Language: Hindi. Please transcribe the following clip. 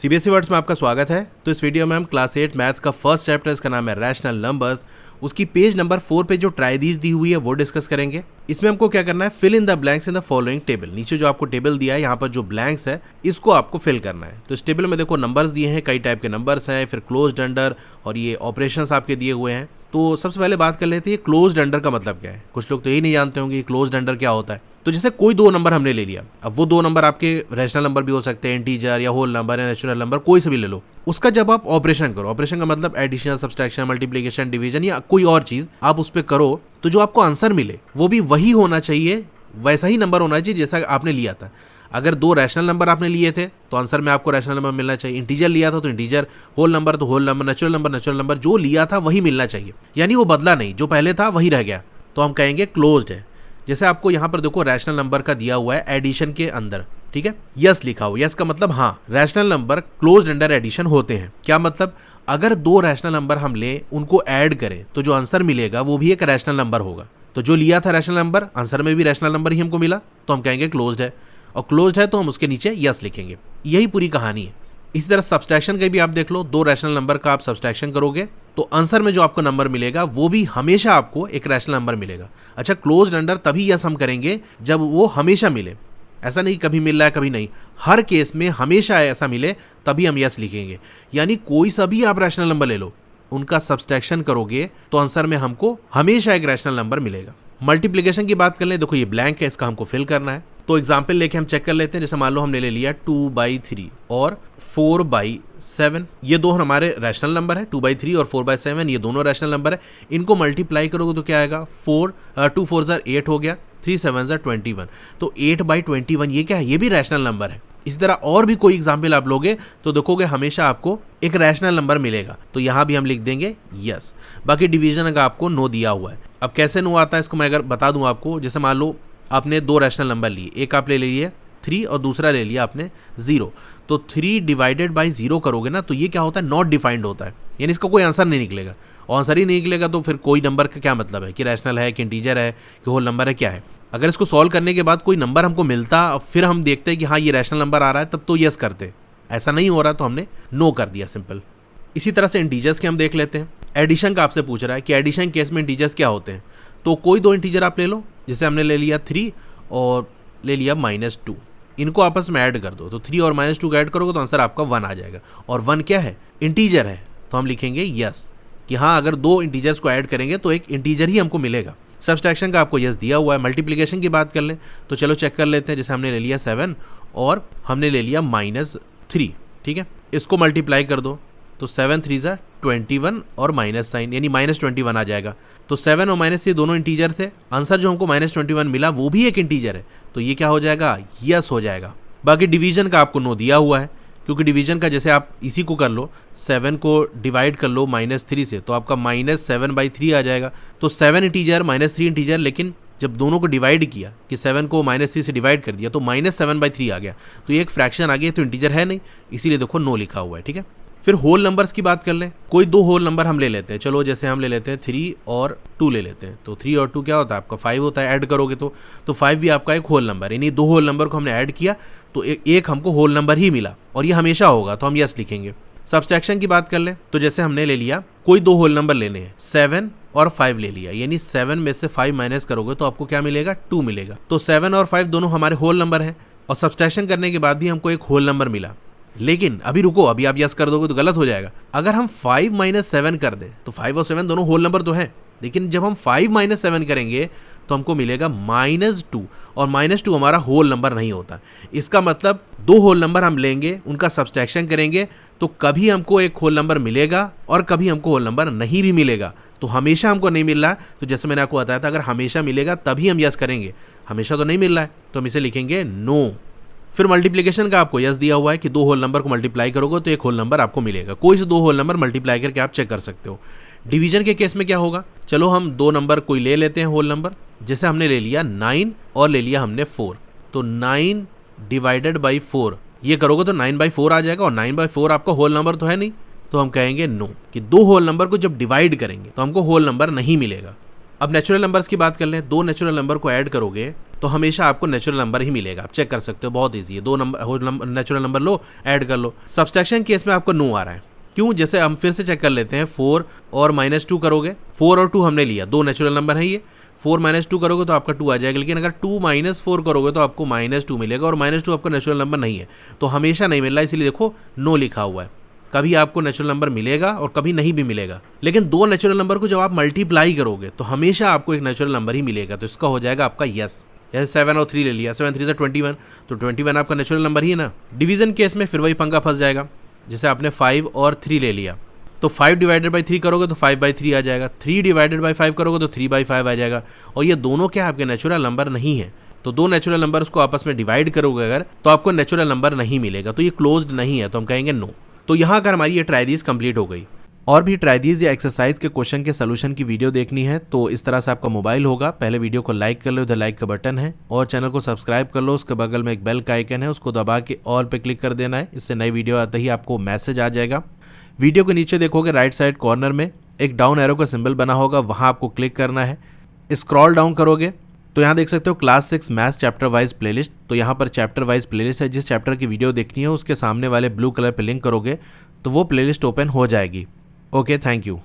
सीबीएसई वर्ड्स में आपका स्वागत है। तो इस वीडियो में हम क्लास 8 मैथ्स का फर्स्ट चैप्टर, इसका नाम है रैशनल नंबर्स, उसकी पेज नंबर 4 पे जो ट्राइडीज दी हुई है वो डिस्कस करेंगे। इसमें हमको क्या करना है, fill in the blanks in the following table. नीचे जो आपको टेबल दिया है, यहाँ पर जो ब्लैंक्स है इसको आपको फिल करना है। तो इस टेबल में देखो नंबर्स दिए हैं, कई टाइप के नंबर्स हैं, फिर क्लोज्ड अंडर और ये ऑपरेशंस आपके दिए हुए हैं। तो सबसे पहले बात कर लेते हैं क्लोज्ड अंडर का मतलब क्या है। कुछ लोग तो यही नहीं जानते होंगे क्लोज्ड अंडर क्या होता है। तो जैसे कोई दो नंबर हमने ले लिया, अब वो दो नंबर आपके रैशनल नंबर भी हो सकते हैं, इंटीजर या होल नंबर या नेचुरल नंबर, कोई से भी ले लो। उसका जब आप ऑपरेशन करो, ऑपरेशन का मतलब एडिशन, सब्सट्रैक्शन, मल्टीप्लिकेशन, डिवीजन या कोई और चीज आप उस पर करो, तो जो आपको आंसर मिले वो भी वही होना चाहिए, वैसा ही नंबर होना चाहिए जैसा आपने लिया था। अगर दो रैशनल नंबर आपने लिए थे तो आंसर में आपको रैशनल नंबर मिलना चाहिए, इंटीजर लिया था तो इंटीजर, होल नंबर तो होल नंबर, नेचुरल नंबर जो लिया था वही मिलना चाहिए, यानी वो बदला नहीं, जो पहले था वही रह गया, तो हम कहेंगे क्लोज्ड है। जैसे आपको यहाँ पर देखो रैशनल नंबर का दिया हुआ है एडिशन के अंदर, ठीक है, यस लिखा हुआ। यस का मतलब हाँ, rational number closed under addition होते हैं। क्या मतलब, अगर दो रैशनल नंबर हम लें, उनको ऐड करें तो जो आंसर मिलेगा वो भी एक रैशनल नंबर होगा। तो जो लिया था रैशनल नंबर, आंसर में भी रैशनल नंबर ही हमको मिला, तो हम कहेंगे क्लोज्ड है। और क्लोज्ड है तो हम उसके नीचे यस लिखेंगे। यही पूरी कहानी है। इसी तरह सब्सट्रैक्शन का भी आप देख लो, दो रैशनल नंबर का आप सब्सट्रैक्शन करोगे तो आंसर में जो आपको नंबर मिलेगा वो भी हमेशा आपको एक रैशनल नंबर मिलेगा। अच्छा, क्लोज्ड अंडर तभी यस हम करेंगे जब वो हमेशा मिले, ऐसा नहीं कभी मिल रहा है कभी नहीं, हर केस में हमेशा ऐसा मिले तभी हम यस लिखेंगे। यानी कोई सा भी आप रैशनल नंबर ले लो, उनका सब्सट्रैक्शन करोगे तो आंसर में हमको हमेशा एक रैशनल नंबर मिलेगा। मल्टीप्लिकेशन की बात कर ले, देखो ये ब्लैंक है, इसका हमको फिल करना है। तो एग्जाम्पल लेके हम चेक कर लेते हैं। जैसे मान लो हमने ले लिया 2/3 और 4/7, ये दो हमारे रैशनल नंबर है। 2/3 और 4/7 ये दोनों रैशनल नंबर है। इनको मल्टीप्लाई करोगे तो क्या आएगा, 2 4 8 हो गया, 3 7 21। तो 8/21 ये क्या है, ये भी रैशनल नंबर है। इसी तरह और भी कोई एग्जाम्पल आप लोगे तो देखोगे हमेशा आपको एक रैशनल नंबर मिलेगा, तो यहाँ भी हम लिख देंगे यस। बाकी डिवीजन अगर आपको नो दिया हुआ है, अब कैसे नो आता है इसको मैं अगर बता दूं आपको। जैसे मान लो आपने दो रैशनल नंबर लिए, एक आप ले लिए 3 और दूसरा ले लिया आपने 0, तो 3 डिवाइडेड बाई 0 करोगे ना, तो ये क्या होता है, नॉट डिफाइंड होता है, यानी इसका कोई आंसर नहीं निकलेगा। और आंसर ही नहीं निकलेगा तो फिर कोई नंबर का क्या मतलब है कि रैशनल है कि इंटीजर है कि होल नंबर है, क्या है। अगर इसको सॉल्व करने के बाद कोई नंबर हमको मिलता, फिर हम देखते हैं कि हाँ ये रैशनल नंबर आ रहा है, तब तो यस करते। ऐसा नहीं हो रहा तो हमने नो कर दिया, सिंपल। इसी तरह से इंटीजर्स के हम देख लेते हैं। एडिशन का आपसे पूछ रहा है कि एडिशन केस में इंटीजर्स क्या होते हैं। तो कोई दो इंटीजर आप ले लो, जैसे हमने ले लिया 3 और ले लिया -2, इनको आपस में ऐड कर दो, तो 3 और -2 का ऐड करोगे तो आंसर आपका 1 आ जाएगा। और 1 क्या है, इंटीजर है, तो हम लिखेंगे यस कि हाँ अगर दो इंटीजर्स को ऐड करेंगे तो एक इंटीजर ही हमको मिलेगा। सब्सट्रैक्शन का आपको यस दिया हुआ है। मल्टीप्लिकेशन की बात कर लें तो चलो चेक कर लेते हैं। जैसे हमने ले लिया 7 और हमने ले लिया -3, ठीक है, इसको मल्टीप्लाई कर दो तो 7 3 21 और माइनस साइन, यानी -21 आ जाएगा। तो 7 और माइनस ये दोनों इंटीजर थे, आंसर जो हमको -21 मिला वो भी एक इंटीजर है, तो ये क्या हो जाएगा, यस हो जाएगा। बाकी डिवीजन का आपको नो दिया हुआ है, क्योंकि डिवीजन का जैसे आप इसी को कर लो, 7 को डिवाइड कर लो -3 से, तो आपका -7/3 आ जाएगा। तो 7 इंटीजर -3 इंटीजर, लेकिन जब दोनों को डिवाइड किया कि 7 को -3 से डिवाइड कर दिया तो -7/3 आ गया, तो ये एक फ्रैक्शन आ गया, तो इंटीजर है नहीं, इसीलिए देखो नो लिखा हुआ है, ठीक है। फिर होल नंबर्स की बात कर लें। कोई दो होल नंबर हम ले लेते हैं, चलो जैसे हम ले लेते हैं 3 और 2 ले लेते हैं। तो 3 और 2 क्या होता है, आपका 5 होता है, ऐड करोगे तो 5 भी आपका एक होल नंबर, यानी दो होल नंबर को हमने ऐड किया तो एक हमको होल नंबर ही मिला, और ये हमेशा होगा, तो हम यस लिखेंगे। सब्सट्रैक्शन की बात कर लें तो जैसे हमने ले लिया, कोई दो होल नंबर लेने हैं, 7 और 5 ले लिया, यानी 7 में से 5 माइनस करोगे तो आपको क्या मिलेगा, 2 मिलेगा। तो 7 और 5 दोनों हमारे होल नंबर हैं, और सब्सट्रैक्शन करने के बाद भी हमको एक होल नंबर मिला। लेकिन अभी रुको, अभी आप यस कर दोगे तो गलत हो जाएगा। अगर हम 5 - 7 कर दे तो 5 और 7 दोनों होल नंबर तो हैं, लेकिन जब हम 5 - 7 करेंगे तो हमको मिलेगा -2, और -2 हमारा होल नंबर नहीं होता। इसका मतलब दो होल नंबर हम लेंगे, उनका सब्सट्रैक्शन करेंगे तो कभी हमको एक होल नंबर मिलेगा और कभी हमको होल नंबर नहीं भी मिलेगा। तो हमेशा हमको नहीं मिल रहा है, तो जैसे मैंने आपको बताया था, अगर हमेशा मिलेगा तभी हम यस करेंगे, हमेशा तो नहीं मिल रहा है, तो हम इसे लिखेंगे नो। फिर मल्टीप्लिकेशन का आपको यस दिया हुआ है कि दो होल नंबर को मल्टीप्लाई करोगे तो एक होल नंबर आपको मिलेगा। कोई से दो होल नंबर मल्टीप्लाई करके आप चेक कर सकते हो। डिवीजन के केस में क्या होगा, चलो हम दो नंबर कोई ले लेते हैं होल नंबर, जैसे हमने ले लिया 9 और ले लिया हमने 4, तो 9 डिवाइडेड बाई 4 ये करोगे तो 9/4 आ जाएगा, और 9/4 आपका होल नंबर तो है नहीं, तो हम कहेंगे नो कि दो होल नंबर को जब डिवाइड करेंगे तो हमको होल नंबर नहीं मिलेगा। अब नेचुरल नंबर्स की बात कर लें। दो नेचुरल नंबर को ऐड करोगे तो हमेशा आपको नेचुरल नंबर ही मिलेगा। आप चेक कर सकते हो, बहुत ईजी है। 2 नंबर नेचुरल नंबर लो, ऐड कर लो। सब्सट्रैक्शन केस में आपको नो आ रहा है, क्यों? जैसे हम फिर से चेक कर लेते हैं, 4 और -2 करोगे, 4 और 2 हमने लिया, 2 नेचुरल नंबर है ये। 4 - 2 करोगे तो आपका 2 आ जाएगा, लेकिन अगर 2 - 4 करोगे तो आपको -2 मिलेगा, और -2 आपका नेचुरल नंबर नहीं है, तो हमेशा नहीं मिल रहा है, इसीलिए देखो नो लिखा हुआ है। कभी आपको नेचुरल नंबर मिलेगा और कभी नहीं भी मिलेगा, लेकिन 2 नेचुरल नंबर को जब आप मल्टीप्लाई करोगे तो हमेशा आपको एक नेचुरल नंबर ही मिलेगा, तो इसका हो जाएगा आपका यस। जैसे 7 और 3 ले लिया, 7 3 से 21, तो 21 आपका नेचुरल नंबर ही है ना। डिवीजन केस में फिर वही पंगा फंस जाएगा, जैसे आपने 5 और 3 ले लिया, तो 5 डिवाइडेड बाई 3 करोगे तो 5/3 आ जाएगा, 3 डिवाइडेड बाई 5 करोगे तो 3/5 आ जाएगा, और ये दोनों क्या आपके नेचुरल नंबर नहीं है। तो 2 नेचुरल नंबर्स को आपस में डिवाइड करोगे अगर, तो आपको नेचुरल नंबर नहीं मिलेगा, तो ये क्लोज्ड नहीं है, तो हम कहेंगे नो। तो यहाँ अगर हमारी ये ट्राई दीज कंप्लीट हो गई। और भी ट्राई दीज या एक्सरसाइज के क्वेश्चन के सोल्यूशन की वीडियो देखनी है तो इस तरह से आपका मोबाइल होगा, पहले वीडियो को लाइक कर लो, इधर लाइक का बटन है, और चैनल को सब्सक्राइब कर लो, उसके बगल में एक बेल का आइकन है, उसको दबा के ऑल पे क्लिक कर देना है। इससे नई वीडियो आते ही आपको मैसेज आ जाएगा। वीडियो के नीचे देखोगे राइट साइड कॉर्नर में एक डाउन एरो का सिंबल बना होगा, वहाँ आपको क्लिक करना है। स्क्रॉल डाउन करोगे तो यहाँ देख सकते हो class 6 maths chapter wise playlist, तो यहाँ पर चैप्टर वाइज प्लेलिस्ट है। जिस चैप्टर की वीडियो देखनी है उसके सामने वाले ब्लू कलर पे लिंक करोगे तो वो प्लेलिस्ट ओपन हो जाएगी। Okay, thank you.